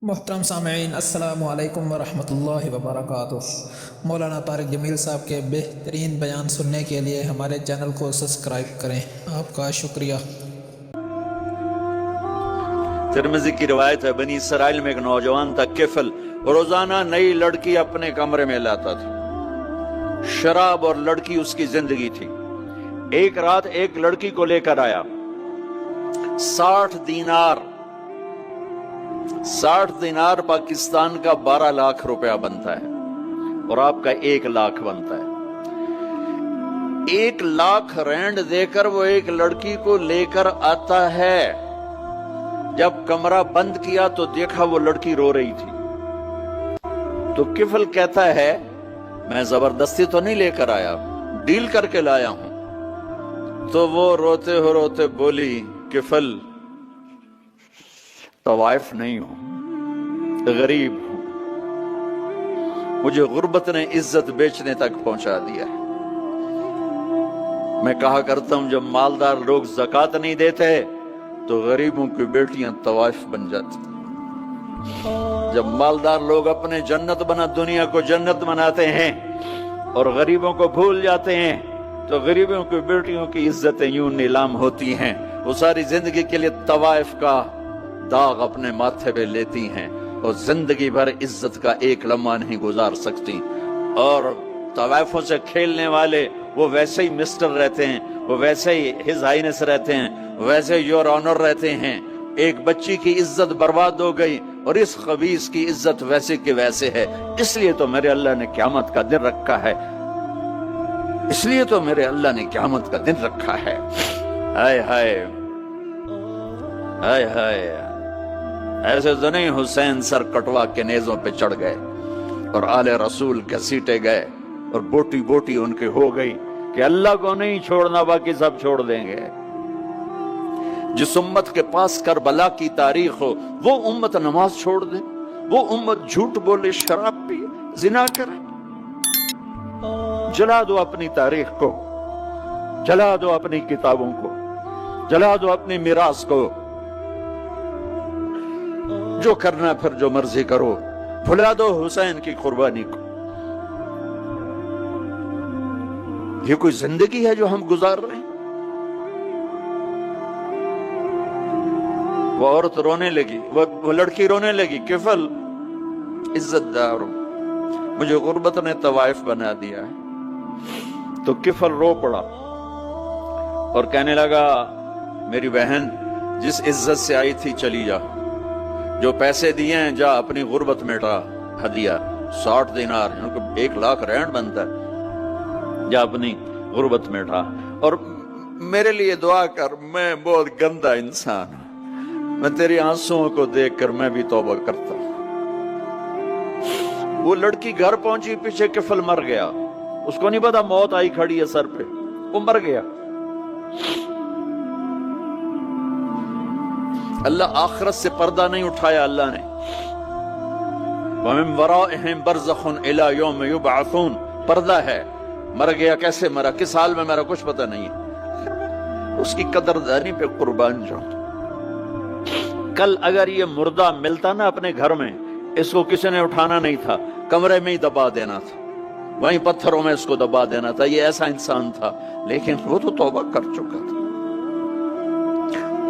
محترم سامعین، السلام علیکم ورحمۃ اللہ وبرکاتہ۔ مولانا طارق جمیل صاحب کے بہترین بیان سننے کے لیے ہمارے چینل کو سبسکرائب کریں، آپ کا شکریہ۔ ترمذی کی روایت ہے، بنی اسرائیل میں ایک نوجوان تھا کفل، روزانہ نئی لڑکی اپنے کمرے میں لاتا تھا۔ شراب اور لڑکی اس کی زندگی تھی۔ ایک رات ایک لڑکی کو لے کر آیا، 60 دینار پاکستان کا 12 لاکھ روپیہ بنتا ہے، اور آپ کا 1 لاکھ بنتا ہے۔ 1 لاکھ رینڈ دے کر وہ ایک لڑکی کو لے کر آتا ہے۔ جب کمرہ بند کیا تو دیکھا وہ لڑکی رو رہی تھی۔ تو کفل کہتا ہے، میں زبردستی تو نہیں لے کر آیا، ڈیل کر کے لایا ہوں۔ تو وہ روتے بولی، کفل طوائف نہیں ہوں، غریب ہوں، مجھے غربت نے عزت بیچنے تک پہنچا دیا ہے۔ میں کہا کرتا ہوں جب مالدار لوگ زکوٰۃ نہیں دیتے تو غریبوں کی بیٹیاں طوائف بن جاتی۔ جب مالدار لوگ اپنے دنیا کو جنت بناتے ہیں اور غریبوں کو بھول جاتے ہیں تو غریبوں کی بیٹیوں کی عزتیں یوں نیلام ہوتی ہیں۔ وہ ساری زندگی کے لیے طوائف کا داغ اپنے ماتھے پہ لیتی ہیں اور زندگی بھر عزت کا ایک لمحہ نہیں گزار سکتی۔ اور طوائفوں سے کھیلنے والے وہ ویسے ہی مسٹر رہتے ہیں، وہ ویسے ہی ہز ہائنس رہتے ہیں، ویسے یور آنر رہتے ہیں۔ ایک بچی کی عزت برباد ہو گئی اور اس خبیث کی عزت ویسے کے ویسے ہے۔ اس لیے تو میرے اللہ نے قیامت کا دن رکھا ہے، اس لیے تو میرے اللہ نے قیامت کا دن رکھا ہے۔ ہائے ہائے ہائے ہائے، ایسے تو نہیں حسین سر کٹوا کے نیزوں پہ چڑھ گئے اور آل رسول کے سیٹے گئے اور بوٹی بوٹی ان کی ہو گئی کہ اللہ کو نہیں چھوڑنا باقی سب چھوڑ دیں گے۔ جس امت کے پاس کربلا کی تاریخ ہو وہ امت نماز چھوڑ دے، وہ امت جھوٹ بولے، شراب پیے، زنا کرے۔ جلا دو اپنی تاریخ کو، جلا دو اپنی کتابوں کو، جلا دو اپنی میراث کو۔ جو کرنا پھر جو مرضی کرو، بھلا دو حسین کی قربانی کو۔ یہ کوئی زندگی ہے جو ہم گزار رہے ہیں؟ وہ عورت رونے لگی، وہ لڑکی رونے لگی، کفل عزت دار ہوں، مجھے غربت نے طوائف بنا دیا ہے۔ تو کفل رو پڑا اور کہنے لگا، میری بہن جس عزت سے آئی تھی چلی جا، جو پیسے دیے ہیں جا اپنی غربت مٹا، ہدیہ 60 دینار 1 لاکھ رینڈ بنتا ہے، جا اپنی غربت مٹا اور میرے لیے دعا کر، میں بہت گندا انسان ہوں، میں تیری آنسوؤں کو دیکھ کر میں بھی توبہ کرتا ہوں۔ وہ لڑکی گھر پہنچی، پیچھے کفل مر گیا، اس کو نہیں پتا موت آئی کھڑی ہے سر پہ، وہ مر گیا۔ اللہ آخرت سے پردہ نہیں اٹھایا، اللہ نے وَمِن وَرَائِهِمْ بَرْزَخٌ إِلَى يَوْمِ يُبْعَثُونَ، پردہ ہے۔ مر گیا، کیسے مرا، کس حال میں مرا، کچھ پتہ نہیں ہے۔ اس کی قدردانی پہ قربان جاؤں۔ کل اگر یہ مردہ ملتا نا اپنے گھر میں، اس کو کسی نے اٹھانا نہیں تھا، کمرے میں ہی دبا دینا تھا، وہیں پتھروں میں اس کو دبا دینا تھا۔ یہ ایسا انسان تھا، لیکن وہ تو توبہ کر چکا تھا،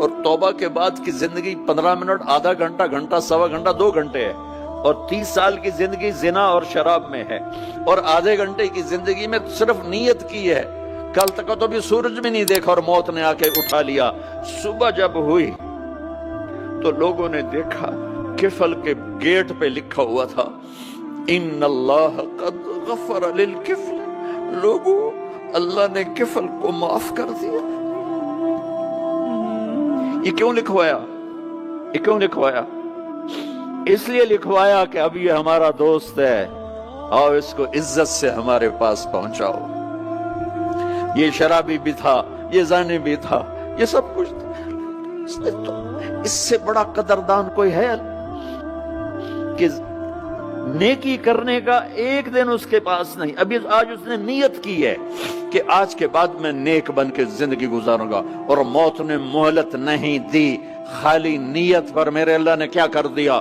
اور توبہ کے بعد کی زندگی 15 منٹ، آدھا گھنٹہ، گھنٹہ، سوا گھنٹہ، 2 گھنٹے ہے، اور 30 سال کی زندگی زنا اور شراب میں ہے، اور آدھے گھنٹے کی زندگی میں صرف نیت کی ہے۔ کل تک تو بھی سورج بھی نہیں دیکھا اور موت نے آ کے اٹھا لیا۔ صبح جب ہوئی تو لوگوں نے دیکھا کفل کے گیٹ پہ لکھا ہوا تھا، ان اللہ قد غفر للکفل، لوگوں اللہ نے کفل کو معاف کر دیا۔ یہ کیوں لکھوایا؟ یہ کیوں لکھوایا؟ اس لیے لکھوایا کہ اب یہ ہمارا دوست ہے، اور اس کو عزت سے ہمارے پاس پہنچاؤ۔ یہ شرابی بھی تھا، یہ زانی بھی تھا، یہ سب کچھ تھا۔ اس سے بڑا قدردان کوئی ہے کہ نیکی کرنے کا ایک دن اس کے پاس نہیں؟ ابھی آج اس نے نیت کی ہے کہ آج کے بعد میں نیک بن کے زندگی گزاروں گا، اور موت نے مہلت نہیں دی۔ خالی نیت پر میرے اللہ نے کیا کر دیا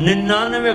99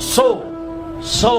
100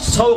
100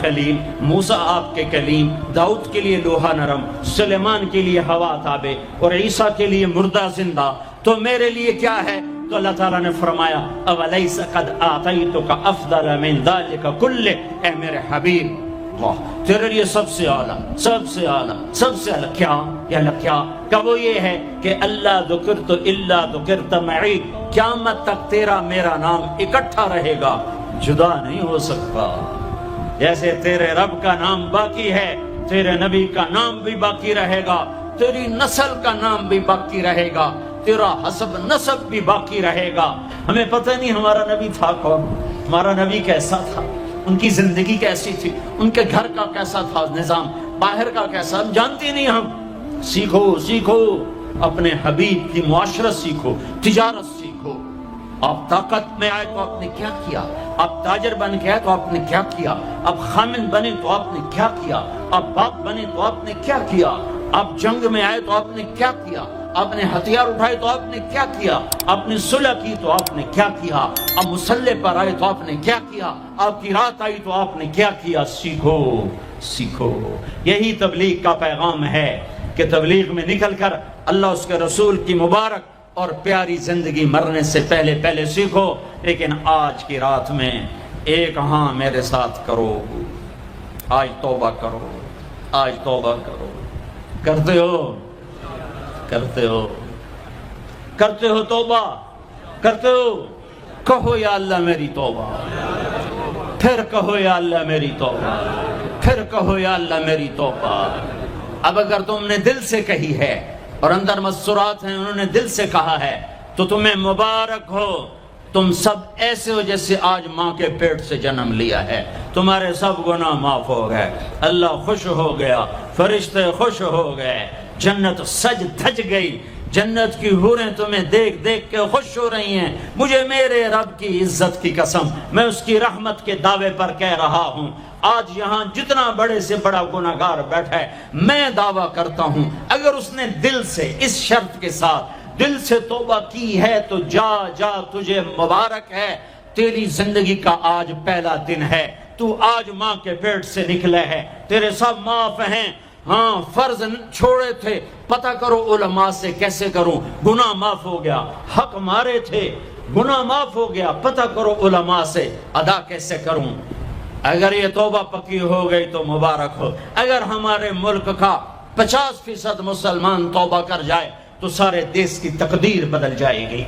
خلیل، موسیٰ آپ کے کلیم، داؤد کے لیے لوہا نرم، سلیمان کے لیے ہوا تابع اور عیسیٰ کے لیے مردہ زندہ، تو میرے لیے کیا ہے؟ تو اللہ تعالیٰ نے فرمایا اولیس قد آتیتک افضل من ذلک کلہ، اے میرے حبیب اللہ تیرے لیے سب سے اعلیٰ، سب سے اعلیٰ، سب سے اعلیٰ کیا؟ یا اللہ کیا؟ کہ وہ یہ ہے کہ اللہ ذکرت الا ذکرت معی، قیامت تک تیرا میرا نام اکٹھا رہے گا، جدا نہیں ہو سکتا۔ جیسے تیرے رب کا نام باقی ہے، تیرے نبی کا نام بھی باقی رہے گا، تیری نسل کا نام بھی باقی رہے گا، تیرا حسب نسب بھی باقی رہے گا۔ ہمیں پتہ نہیں ہمارا نبی تھا کون، ہمارا نبی کیسا تھا، ان کی زندگی کیسی تھی، ان کے گھر کا کیسا تھا نظام، باہر کا کیسا، ہم جانتے نہیں۔ ہم سیکھو سیکھو، اپنے حبیب کی معاشرت سیکھو، تجارت سیکھو۔ آپ طاقت میں آئے تو آپ نے کیا کیا، آپ تاجر بن کے آئے تو آپ نے کیا کیا، آپ خامن بنے تو آپ نے کیا کیا، آپ باپ بنے تو آپ نے کیا کیا، آپ جنگ میں آئے تو آپ نے کیا کیا، آپ نے ہتھیار اٹھائے تو آپ نے کیا کیا، آپ نے صلح کی تو آپ نے کیا کیا، آپ مسلح پر آئے تو آپ نے کیا کیا، آپ کی رات آئی تو آپ نے کیا کیا۔ سیکھو سیکھو، یہی تبلیغ کا پیغام ہے کہ تبلیغ میں نکل کر اللہ اس کے رسول کی مبارک اور پیاری زندگی مرنے سے پہلے پہلے سیکھو۔ لیکن آج کی رات میں ایک ہاں میرے ساتھ کرو، آج توبہ کرو، آج توبہ کرو۔ کرتے ہو، کرتے ہو، کرتے ہو توبہ، کرتے ہو؟ کہو یا اللہ میری توبہ، پھر کہو یا اللہ میری توبہ، پھر کہو یا اللہ میری توبہ۔ اب اگر تم نے دل سے کہی ہے اور اندر مسرات ہیں، انہوں نے دل سے کہا ہے، تو تمہیں مبارک ہو، تم سب ایسے ہو جیسے آج ماں کے پیٹ سے جنم لیا ہے، تمہارے سب گناہ معاف ہو گئے، اللہ خوش ہو گیا، فرشتے خوش ہو گئے، جنت سج دھج گئی، جنت کی حوریں تمہیں دیکھ دیکھ کے خوش ہو رہی ہیں۔ مجھے میرے رب کی عزت کی قسم، میں اس کی رحمت کے دعوے پر کہہ رہا ہوں، آج یہاں جتنا بڑے سے بڑا گناہگار بیٹھا ہے، میں دعویٰ کرتا ہوں اگر اس نے دل سے اس شرط کے ساتھ دل سے توبہ کی ہے تو جا جا، تجھے مبارک ہے، تیری زندگی کا آج پہلا دن ہے، تو آج ماں کے پیٹ سے نکلے ہے، تیرے سب معاف ہیں۔ ہاں فرض چھوڑے تھے، پتہ کرو علماء سے کیسے کروں، گناہ معاف ہو گیا، حق مارے تھے، گناہ معاف ہو گیا، پتہ کرو علماء سے ادا کیسے کروں۔ اگر یہ توبہ پکی ہو گئی تو مبارک ہو۔ اگر ہمارے ملک کا 50% مسلمان توبہ کر جائے تو سارے دیش کی تقدیر بدل جائے گی۔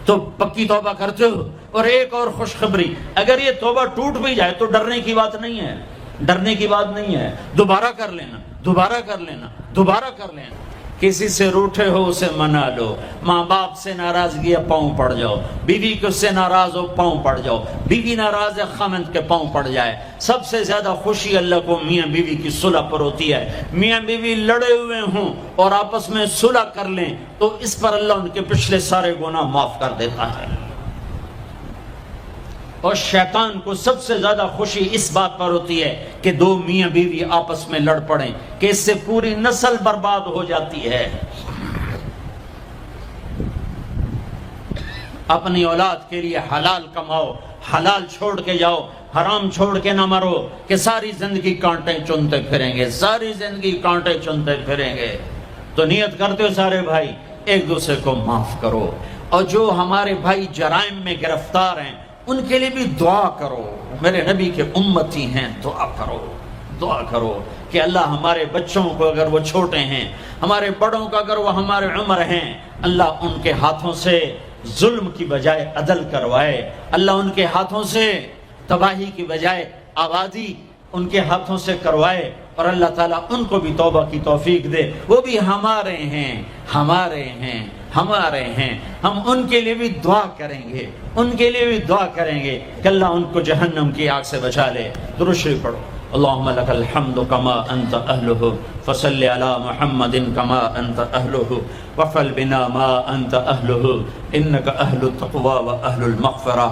تو پکی توبہ کرتے ہو؟ اور ایک اور خوشخبری، اگر یہ توبہ ٹوٹ بھی جائے تو ڈرنے کی بات نہیں ہے، ڈرنے کی بات نہیں ہے، دوبارہ کر لینا، دوبارہ کر لینا، دوبارہ کر لینا۔ کسی سے روٹھے ہو اسے منا لو، ماں باپ سے ناراضگی ہے پاؤں پڑ جاؤ، بیوی کو سے ناراض ہو پاؤں پڑ جاؤ، بیوی ناراض ہے خامند کے پاؤں پڑ جائے۔ سب سے زیادہ خوشی اللہ کو میاں بیوی کی صلح پر ہوتی ہے۔ میاں بیوی لڑے ہوئے ہوں اور آپس میں صلح کر لیں تو اس پر اللہ ان کے پچھلے سارے گناہ معاف کر دیتا ہے۔ اور شیطان کو سب سے زیادہ خوشی اس بات پر ہوتی ہے کہ دو میاں بیوی آپس میں لڑ پڑیں، کہ اس سے پوری نسل برباد ہو جاتی ہے۔ اپنی اولاد کے لیے حلال کماؤ، حلال چھوڑ کے جاؤ، حرام چھوڑ کے نہ مرو کہ ساری زندگی کانٹے چنتے پھریں گے، ساری زندگی کانٹے چنتے پھریں گے۔ تو نیت کرتے ہو سارے بھائی ایک دوسرے کو معاف کرو، اور جو ہمارے بھائی جرائم میں گرفتار ہیں ان کے لیے بھی دعا کرو، میرے نبی کے امتی ہیں، دعا کرو، دعا کرو کہ اللہ ہمارے بچوں کو اگر وہ چھوٹے ہیں، ہمارے بڑوں کا اگر وہ ہمارے عمر ہیں، اللہ ان کے ہاتھوں سے ظلم کی بجائے عدل کروائے، اللہ ان کے ہاتھوں سے تباہی کی بجائے آبادی ان کے ہاتھوں سے کروائے، اور اللہ تعالیٰ ان کو بھی توبہ کی توفیق دے۔ وہ بھی ہمارے ہیں، ہمارے ہیں، ہمارے ہیں، ہم ان کے لیے بھی دعا کریں گے، ان کے لیے بھی دعا کریں گے کہ اللہ ان کو جہنم کی آگ سے بچا لے۔ درود شریف پڑھو۔ اللہم لک الحمد کما انت اہلہ فصل علی محمد کما انت اہلہ وفعل بنا ما انت اہلہ انک اہل التقوی و اہل المغفرہ،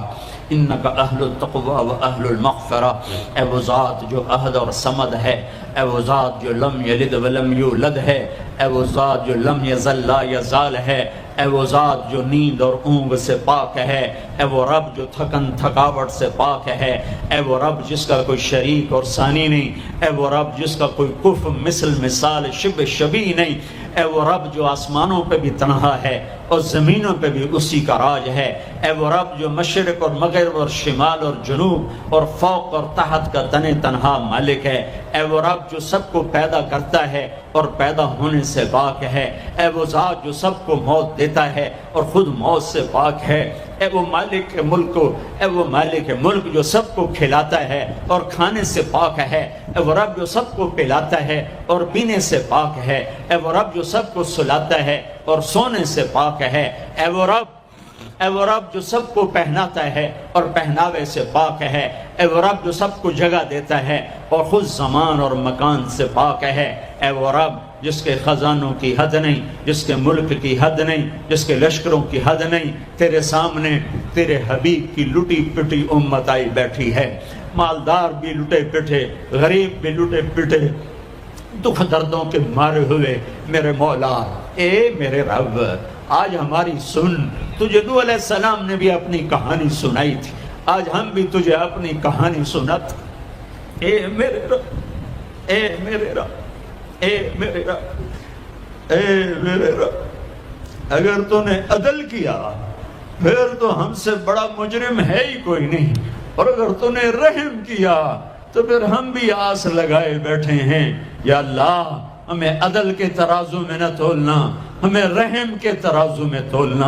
انک اہل التقوی و اہل المغفرہ۔ اے وہ ذات جو احد اور صمد ہے، اے وہ ذات جو لم یلد ولم یولد ہے، اے وہ ذات جو لم یزل لا یزال ہے، اے وہ ذات جو نیند اور اونگ سے پاک ہے، اے وہ رب جو تھکن تھکاوٹ سے پاک ہے، اے وہ رب جس کا کوئی شریک اور ثانی نہیں، اے وہ رب جس کا کوئی کف مثل مثال شبہ شبیہ نہیں، اے وہ رب جو آسمانوں پہ بھی تنہا ہے اور زمینوں پہ بھی اسی کا راج ہے، اے وہ رب جو مشرق اور مغرب اور شمال اور جنوب اور فوق اور تحت کا تنہا مالک ہے، اے وہ رب جو سب کو پیدا کرتا ہے اور پیدا ہونے سے پاک ہے، اے وہ ذات جو سب کو موت دیتا ہے اور خود موت سے پاک ہے، اے وہ مالک ملک، اے وہ مالک ملک جو سب کو کھلاتا ہے اور کھانے سے پاک ہے، اے وہ رب جو سب کو پلاتا ہے اور پینے سے پاک ہے، اے وہ رب جو سب کو سلاتا ہے اور سونے سے پاک ہے، اے وہ رب جو سب کو پہناتا ہے اور پہناوے سے پاک ہے، اے وہ رب جو سب کو جگہ دیتا ہے اور خود زمان اور مکان سے پاک ہے، اے وہ رب جس کے خزانوں کی حد نہیں، جس کے ملک کی حد نہیں، جس کے لشکروں کی حد نہیں، تیرے سامنے تیرے حبیب کی لٹی پٹی امت آئی بیٹھی ہے، مالدار بھی لٹے پٹے، غریب بھی لٹے پٹے، دکھ دردوں کے مارے ہوئے میرے مولا، اے میرے رب آج ہماری سن، تجھے نوح علیہ السلام نے بھی اپنی کہانی سنائی تھی، آج ہم بھی تجھے اپنی کہانی سنت، اے میرے رب، اے میرے رب، اے میرے رب، اے میرے رب، اگر تو نے عدل کیا پھر تو ہم سے بڑا مجرم ہے ہی کوئی نہیں، اور اگر تو نے رحم کیا تو پھر ہم بھی آس لگائے بیٹھے ہیں، یا اللہ ہمیں عدل کے ترازو میں نہ تولنا، ہمیں رحم کے ترازو میں تولنا،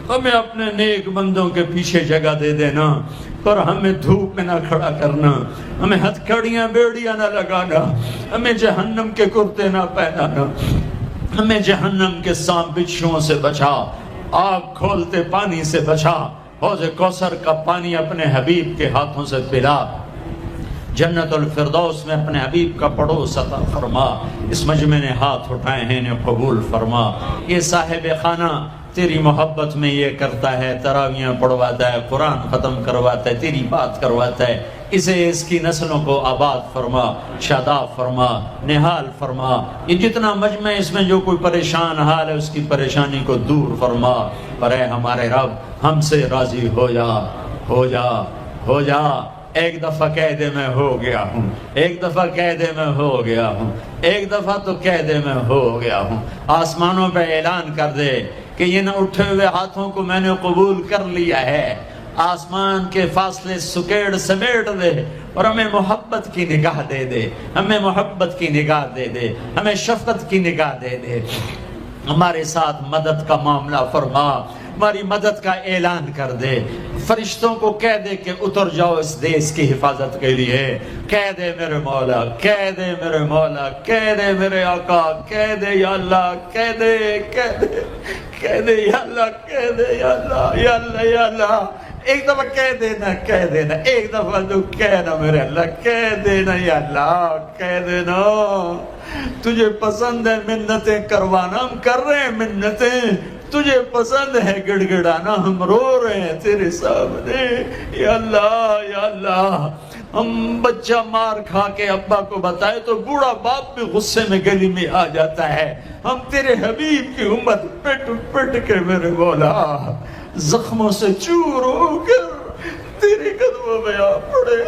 ہمیں اپنے نیک بندوں کے پیچھے جگہ دے دینا، اور ہمیں دھوپ میں نہ کھڑا کرنا، ہمیں ہتھکڑیاں بیڑیاں نہ لگانا، ہمیں جہنم کے کرتے نہ پہنانا، ہمیں جہنم کے سانپ بچھوؤں سے بچا، آگ کھولتے پانی سے بچا، حوض کوثر کا پانی اپنے حبیب کے ہاتھوں سے پلا، جنت الفردوس میں اپنے حبیب کا پڑوس عطا فرما، اس مجمع نے ہاتھ اٹھائے ہیں انہیں قبول فرما، یہ صاحب خانہ تیری محبت میں یہ کرتا ہے، تراویاں پڑھواتا ہے، قرآن ختم کرواتا ہے، تیری بات کرواتا ہے، اسے اس کی نسلوں کو آباد فرما، شاداب فرما، نحال فرما، یہ جتنا مجمع اس میں جو کوئی پریشان حال ہے اس کی پریشانی کو دور فرما، اور اے ہمارے رب ہم سے راضی ہو جا، ہو جا، ہو جا، ایک دفعہ قیدے میں ہو گیا ہوں، ایک دفعہ قیدے میں ہو گیا ہوں، ایک دفعہ تو قیدے میں ہو گیا ہوں، آسمانوں پہ اعلان کر دے کہ یہ نہ اٹھے ہوئے ہاتھوں کو میں نے قبول کر لیا ہے، آسمان کے فاصلے سکیڑ سمیٹ دے اور ہمیں محبت کی نگاہ دے دے، ہمیں محبت کی نگاہ دے دے، ہمیں شفقت کی نگاہ دے دے، ہمارے ساتھ مدد کا معاملہ فرما، ہماری مدد کا اعلان کر دے، فرشتوں کو کہہ دے کہ اتر جاؤ اس دیس کی حفاظت کے لیے، کہہ دے میرے مولا، کہہ دے میرے مولا، کہہ دے میرے آقا، کہہ دے یا اللہ، کہہ دے، کہہ دے، کہہ دے یا اللہ، کہہ دے یا اللہ، یا اللہ، یا اللہ، ایک دفعہ کہہ دینا، کہہ دینا، ایک دفعہ تو کہنا میرے اللہ، کہہ دینا یا اللہ، کہہ دینا، تجھے پسند ہے منتیں کروانا، ہم کر رہے ہیں منتیں، تجھے پسند ہے گڑ گڑانا، ہم رو رہے ہیں تیرے سامنے، یا اللہ، یا اللہ، ہم بچہ مار کھا کے ابا کو بتائے تو بوڑھا باپ بھی غصے میں گلی میں آ جاتا ہے، ہم تیرے حبیب کی امت پٹ پٹ کے میرے مولا زخموں سے چور ہو کر تیرے قدموں میں آ پڑے،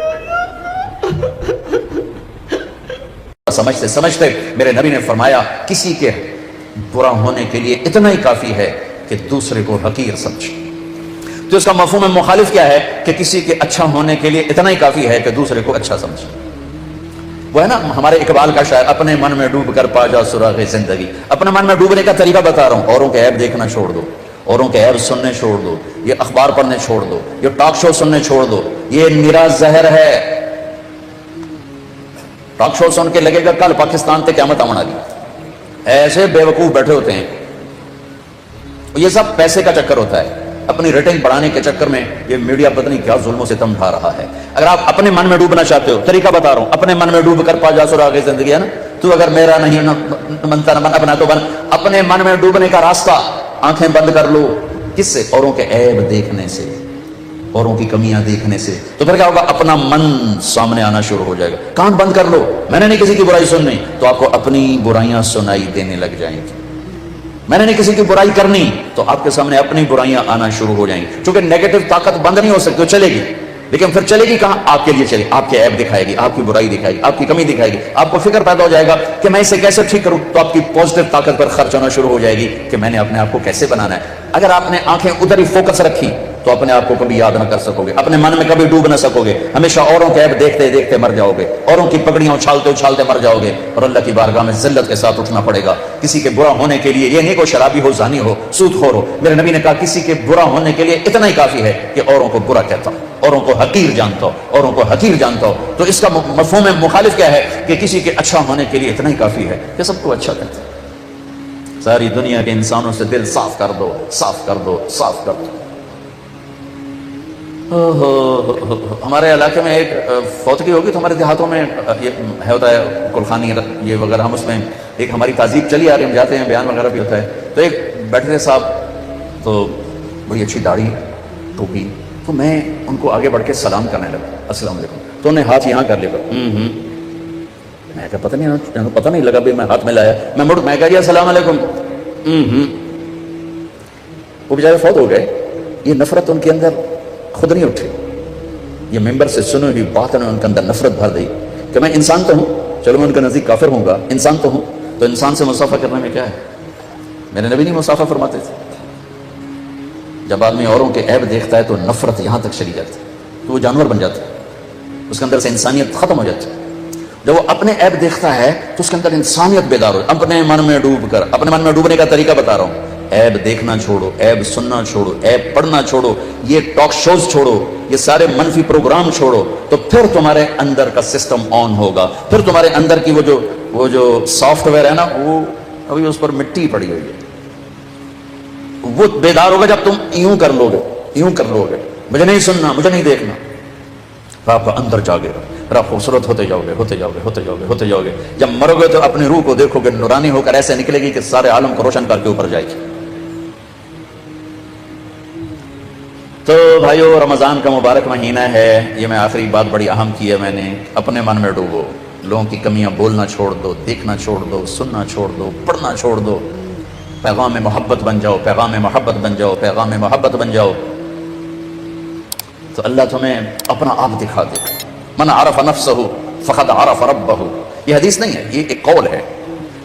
سمجھتے سمجھتے میرے نبی نے فرمایا کسی کے برا ہونے کے لیے اتنا ہی کافی ہے کہ دوسرے کو حقیر سمجھے، تو اس کا مفہوم مخالف کیا ہے کہ کسی کے اچھا ہونے کے لیے اتنا ہی کافی ہے کہ دوسرے کو اچھا سمجھے، وہ ہے نا ہمارے اقبال کا شاعر، اپنے من میں ڈوب کر پا جا سراغ زندگی، اپنے من میں ڈوبنے کا طریقہ بتا رہا ہوں، اوروں کے عیب دیکھنا چھوڑ دو، اوروں کے عیب سننے چھوڑ دو، یہ اخبار پڑھنے چھوڑ دو، یہ ٹاک شو سننے چھوڑ دو، یہ نرا زہر ہے، ٹاک شو سن کے لگے گا کل پاکستان تے قیامت آمن والی، ایسے بے وقوف بیٹھے ہوتے ہیں، یہ سب پیسے کا چکر ہوتا ہے، اپنی ریٹنگ بڑھانے کے چکر میں یہ میڈیا پتہ نہیں کیا ظلم و ستم ڈھا رہا ہے۔ اگر آپ اپنے من میں ڈوبنا چاہتے ہو، طریقہ بتا رہا ہوں، اپنے من میں ڈوب کر پا جا سراغ زندگی، ہے نا، تو اگر میرا نہیں بنتا نہ اپنا تو بن، اپنے من میں ڈوبنے کا راستہ آنکھیں بند کر لو، کس سے؟ اوروں کے عیب دیکھنے سے، اوروں کی کمیاں دیکھنے سے، تو پھر کیا ہوگا؟ اپنا من سامنے آنا شروع ہو جائے گا، کان بند کر لو، میں نے نہیں کسی کی برائی سننی، تو آپ کو اپنی برائیاں سنائی دینے لگ جائیں گی، میں نے نہیں کسی کی برائی کرنی تو آپ کے سامنے اپنی برائیاں آنا شروع ہو جائیں گی. چونکہ نیگیٹو طاقت بند نہیں ہو سکتی، وہ چلے گی، لیکن پھر چلے گی کہاں؟ آپ کے لیے چلے گی، آپ کے عیب دکھائے گی، آپ کی برائی دکھائے گی، آپ کی کمی دکھائے گی. آپ کو فکر پیدا ہو جائے گا کہ میں اسے کیسے ٹھیک کروں، تو آپ کی پازیٹو طاقت پر خرچ ہونا شروع ہو جائے گی کہ میں نے اپنے آپ کو کیسے بنانا ہے. اگر آپ نے آنکھیں ادھر ہی فوکس رکھی تو اپنے آپ کو کبھی یاد نہ کر سکو گے، اپنے من میں کبھی ڈوب نہ سکو گے، ہمیشہ اوروں کے عیب دیکھتے دیکھتے مر جاؤ گے، اوروں کی پگڑیاں اچھالتے اچھالتے مر جاؤ گے، اور اللہ کی بارگاہ میں ذلت کے ساتھ اٹھنا پڑے گا. کسی کے برا ہونے کے لیے یہ نہیں کوئی شرابی ہو، زانی ہو، سود خور ہو. میرے نبی نے کہا کسی کے برا ہونے کے لیے اتنا ہی کافی ہے کہ اوروں کو برا کہتا ہوں، اوروں کو حقیر جانتا ہو، اوروں کو حقیر جانتا ہو. تو اس کا مفہوم مخالف کیا ہے کہ کسی کے اچھا ہونے کے لیے اتنا ہی کافی ہے کہ سب کو اچھا کہتا ہے. ساری دنیا کے انسانوں سے دل صاف کر دو، صاف کر دو، صاف کر دو. ہمارے علاقے میں ایک فوتگی ہوگی تو ہمارے دیہاتوں میں یہ ہے ہوتا ہے کلخانی یہ وغیرہ، ہم اس میں ایک ہماری تہذیب چلی آ رہی، ہم جاتے ہیں بیان وغیرہ بھی ہوتا ہے. تو ایک بیٹھے تھے صاحب، تو بڑی اچھی داڑھی ٹوپی، تو میں ان کو آگے بڑھ کے سلام کرنے لگا، السلام علیکم. تو انہیں ہاتھ یہاں کر لیا، میں کہا پتہ نہیں لگا بھی میں ہاتھ میں لایا. میں کہا جی السلام علیکم. وہ بیچارے فوت ہو گئے. یہ نفرت ان کے اندر خود نہیں اٹھی، یہ ممبر سے سنو ہوئی بات نے ان کے اندر نفرت بھر دی کہ میں انسان تو ہوں، چلو میں ان کے نزدیک کافر ہوں گا، انسان تو ہوں، تو انسان سے مصافحہ کرنے میں کیا ہے؟ میرے نبی نہیں مصافحہ فرماتے تھے. جب آدمی اوروں کے عیب دیکھتا ہے تو نفرت یہاں تک چلی جاتی ہے، تو وہ جانور بن جاتا ہے، اس کے اندر سے انسانیت ختم ہو جاتی ہے. جب وہ اپنے عیب دیکھتا ہے تو اس کے اندر انسانیت بیدار ہو. اپنے من میں ڈوب کر، اپنے من میں ڈوبنے کا طریقہ بتا رہا ہوں. عیب دیکھنا چھوڑو، عیب سننا چھوڑو، عیب پڑھنا چھوڑو، یہ ٹاک شوز چھوڑو، یہ سارے منفی پروگرام چھوڑو، تو پھر تمہارے اندر کا سسٹم آن ہوگا. پھر تمہارے اندر کی وہ جو سافٹ ویئر ہے نا، وہ ابھی اس پر مٹی پڑی ہوئی ہے، وہ بیدار ہوگا جب تم یوں کر لو گے، مجھے نہیں سننا، مجھے نہیں دیکھنا. آپ کا اندر جاگے گا، پھر آپ خوبصورت ہوتے جاؤ گے. جب مرو گے تو اپنی روح کو دیکھو گے، نورانی ہو کر ایسے نکلے گی کہ سارے عالم کو روشن کر کے اوپر جائے گی. تو بھائیو، رمضان کا مبارک مہینہ ہے، یہ میں آخری بات بڑی اہم کی ہے میں نے. اپنے من میں ڈوبو، لوگوں کی کمیاں بولنا چھوڑ دو، دیکھنا چھوڑ دو، سننا چھوڑ دو، پڑھنا چھوڑ دو. پیغام محبت بن جاؤ، پیغام محبت بن جاؤ، پیغام محبت بن جاؤ. تو اللہ تمہیں اپنا آپ دکھا دے. من عرف نفسہ فقد عرف ربہ. یہ حدیث نہیں ہے، یہ ایک قول ہے.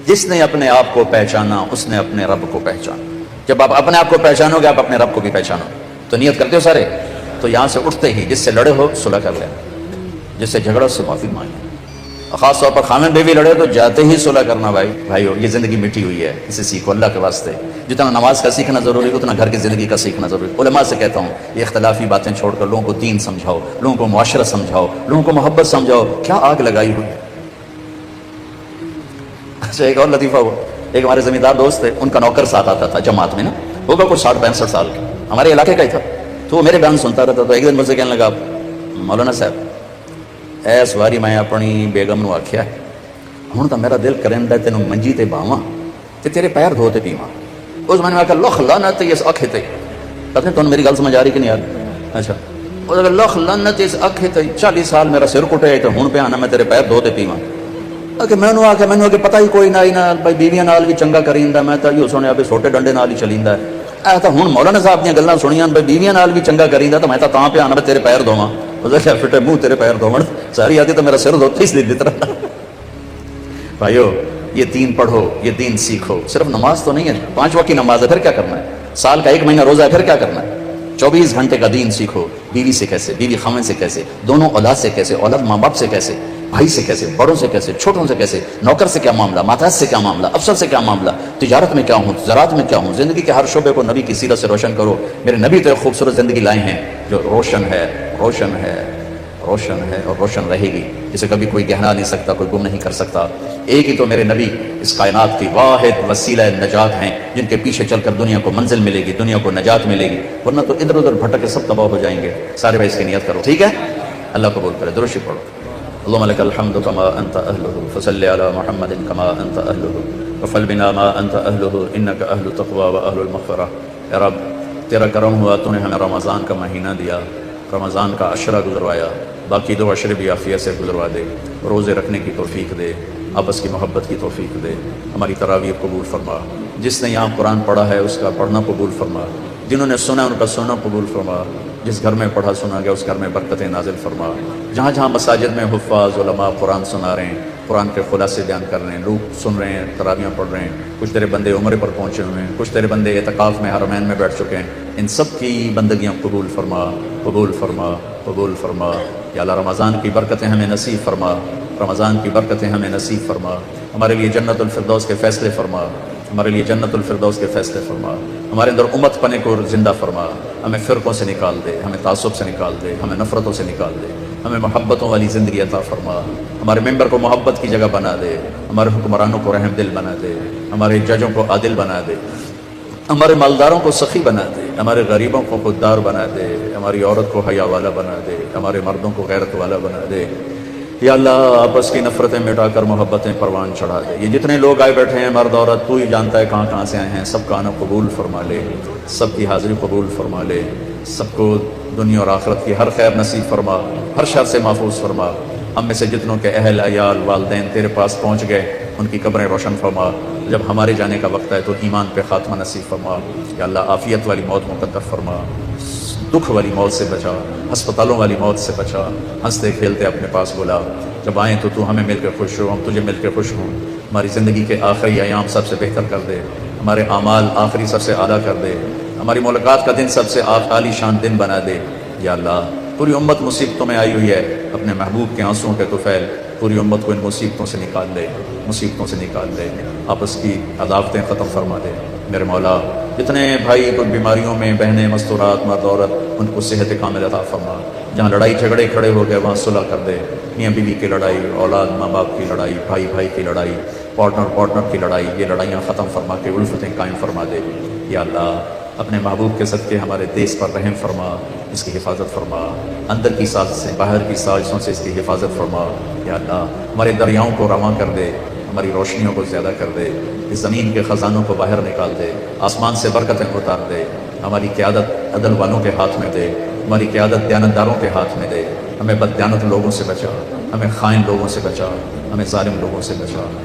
جس نے اپنے آپ کو پہچانا اس نے اپنے رب کو پہچانا. جب آپ اپنے آپ کو پہچانو گے آپ اپنے رب کو بھی پہچانو. تو نیت کرتے ہو سارے؟ تو یہاں سے اٹھتے ہی جس سے لڑے ہو صلح کر لیں، جس سے جھگڑا اس سے معافی مانگیں. خاص طور پر خامن بیوی لڑے تو جاتے ہی صلح کرنا. بھائیو، یہ زندگی مٹی ہوئی ہے، اسے سیکھو اللہ کے واسطے. جتنا نماز کا سیکھنا ضروری ہے اتنا گھر کی زندگی کا سیکھنا ضروری ہے. علماء سے کہتا ہوں یہ اختلافی باتیں چھوڑ کر لوگوں کو دین سمجھاؤ، لوگوں کو معاشرت سمجھاؤ، لوگوں کو محبت سمجھاؤ. کیا آگ لگائی ہوئی ہے. اچھا، ایک اور لطیفہ ہوا. ایک ہمارے زمیندار دوست تھے، ان کا نوکر ساتھ آتا تھا جماعت میں نا، ہوگا کچھ 60-65 سال کا، ہمارے علاقے کا ہی تھا. تو وہ میرے بیان سنتا رہتا. تو ایک دن مجھ سے کہنے لگا، مولانا صاحب ایس واری میں اپنی بیگم نو آکھیا ہے ہوں تو میرا دل کرن دا تینوں منجی تے باواں تے تیرے پیر دھوتے پیواں. اس میں نے آکھا لخ لعنت اس اکھ تے. پتہ نہیں تمہیں میری گل سمجھ آ رہی کہ نہیں آ رہی؟ اچھا، وہ کہ لخ لعنت اس اکھ تے 40 سال میرا سر کٹے تے ہن پہ آنا میں تیرے پیر دھوتے پیواں. کہ میں نے آکھیا مینوں کہ پتہ ہی کوئی نہ بھائی بیویاں نال بھی چنگا کریندا، میں تو یہ سنیا بھی چھوٹے ڈنڈے نال ہی چلیندا ہے. تو ہوں مولانا صاحب دیا گلاں سنیاں بھائی بیویاں نال بھی چنگا کریندا تو میں تو تاں پہ آنا تیرے پیر دھواں. اس کیا فٹے منہ تیرے پیر دھوڑ ساری آتی تو میرا سر دھوتے اس لیے طرح. بھائیو، یہ دین پڑھو، یہ دین سیکھو. صرف نماز تو نہیں ہے، 5 وقت کی نماز ہے، پھر کیا کرنا ہے؟ سال کا 1 مہینہ روزہ ہے، پھر کیا کرنا ہے؟ 24 گھنٹے کا دین سیکھو. بیوی سے کیسے، بیوی خاوند سے کیسے، دونوں اولاد سے کیسے، اولاد ماں باپ سے کیسے، بھائی سے کیسے، بڑوں سے کیسے، چھوٹوں سے کیسے، نوکر سے کیا معاملہ، ماتحت سے کیا معاملہ، افسر سے کیا معاملہ، تجارت میں کیا ہوں، زراعت میں کیا ہوں. زندگی کے ہر شعبے کو نبی کی سیرت سے روشن کرو. میرے نبی تو ایک خوبصورت زندگی لائے ہیں جو روشن ہے اور روشن رہے گی، جسے کبھی کوئی گہرا نہیں سکتا، کوئی گم نہیں کر سکتا. ایک ہی تو میرے نبی اس کائنات کی واحد وسیلہ نجات ہیں، جن کے پیچھے چل کر دنیا کو منزل ملے گی، دنیا کو نجات ملے گی. ورنہ تو ادھر ادھر بھٹک کے سب تباہ ہو جائیں گے. سارے بھائی اس کی نیت کرو، ٹھیک ہے؟ اللہ قبول کرے. درود شریف پڑھو. اللهم لك الحمد كما أنت أهله فصل على محمد كما أنت أهله وفعل بنا ما أنت أهله إنك أهل التقوى وأهل المغفرة. اے رب، تیرا کرم ہوا، تو نے ہمیں رمضان کا مہینہ دیا، رمضان کا عشرہ گزروایا، باقی 2 عشرے بھی عافیت سے گزروا دے، روزے رکھنے کی توفیق دے، آپس کی محبت کی توفیق دے، ہماری تراویح قبول فرما، جس نے یہاں قرآن پڑھا ہے اس کا پڑھنا قبول فرما، جنہوں نے سنا ان کا سننا قبول فرما، جس گھر میں پڑھا سنا گیا اس گھر میں برکتیں نازل فرما، جہاں جہاں مساجد میں حفاظ علماء قرآن سنا رہے ہیں، قرآن کے خلاصے بیان کر رہے ہیں، لوگ سن رہے ہیں، تراویحیں پڑھ رہے ہیں، کچھ تیرے بندے عمرے پر پہنچے ہوئے ہیں، کچھ تیرے بندے اعتکاف میں حرمین میں بیٹھ چکے ہیں، ان سب کی بندگیاں قبول فرما، قبول فرما، قبول فرما۔ یا اللہ رمضان کی برکتیں ہمیں نصیب فرما، رمضان کی برکتیں ہمیں نصیب فرما، ہمارے لیے جنت الفردوس کے فیصلے فرما، ہمارے لیے جنت الفردوس کے فیصلے فرما، ہمارے اندر امت پنے کو زندہ فرما، ہمیں فرقوں سے نکال دے، ہمیں تعصب سے نکال دے، ہمیں نفرتوں سے نکال دے، ہمیں محبتوں والی زندگی عطا فرما، ہمارے ممبر کو محبت کی جگہ بنا دے، ہمارے حکمرانوں کو رحم دل بنا دے، ہمارے ججوں کو عادل بنا دے، ہمارے مالداروں کو سخی بنا دے، ہمارے غریبوں کو خوددار بنا دے، ہماری عورت کو حیا والا بنا دے، ہمارے مردوں کو غیرت والا بنا دے۔ یا اللہ آپس کی نفرتیں مٹا کر محبتیں پروان چڑھا دے۔ یہ جتنے لوگ آئے بیٹھے ہیں مرد عورت، تو ہی جانتا ہے کہاں کہاں سے آئے ہیں، سب کا آنا قبول فرما لے، سب کی حاضری قبول فرما لے، سب کو دنیا اور آخرت کی ہر خیر نصیب فرما، ہر شر سے محفوظ فرما۔ ہم میں سے جتنوں کے اہل عیال والدین تیرے پاس پہنچ گئے ان کی قبریں روشن فرما، جب ہمارے جانے کا وقت ہے تو ایمان پہ خاتمہ نصیب فرما۔ یا اللہ عافیت والی موت مقدر فرما، دکھ والی موت سے بچا، ہسپتالوں والی موت سے بچا، ہنستے کھیلتے اپنے پاس بلا، جب آئیں تو ہمیں مل کر خوش ہو، ہم تجھے مل کر خوش ہوں۔ ہماری زندگی کے آخری ایام سب سے بہتر کر دے، ہمارے اعمال آخری سب سے اعلیٰ کر دے، ہماری ملاقات کا دن سب سے عالی شان دن بنا دے۔ یا اللہ پوری امت مصیبتوں میں آئی ہوئی ہے، اپنے محبوب کے آنسوؤں کے طفیل پوری امت کو ان مصیبتوں سے نکال دے، مصیبتوں سے نکال دے، آپس کی عداوتیں ختم فرما دے۔ میرے مولا جتنے بھائی کوئی بیماریوں میں، بہنیں مستورات، مرد عورت، ان کو صحت کامل عطا فرما۔ جہاں لڑائی جھگڑے کھڑے ہو گئے وہاں صلح کر دے، میاں بیوی کی لڑائی، اولاد ماں باپ کی لڑائی، بھائی بھائی کی لڑائی، پارٹنر کی لڑائی، یہ لڑائیاں ختم فرما کے الفتیں قائم فرما دے۔ یا اللہ اپنے محبوب کے صدقے ہمارے دیس پر رحم فرما، اس کی حفاظت فرما، اندر کی سازشیں باہر کی سازشوں سے اس کی حفاظت فرما۔ یا اللہ ہمارے دریاؤں کو رواں کر دے، ہماری روشنیوں کو زیادہ کر دے، اس زمین کے خزانوں کو باہر نکال دے، آسمان سے برکتیں اتار دے، ہماری قیادت عدل والوں کے ہاتھ میں دے، ہماری قیادت دیانتداروں کے ہاتھ میں دے، ہمیں بددیانت لوگوں سے بچا، ہمیں خائن لوگوں سے بچا، ہمیں ظالم لوگوں سے بچا۔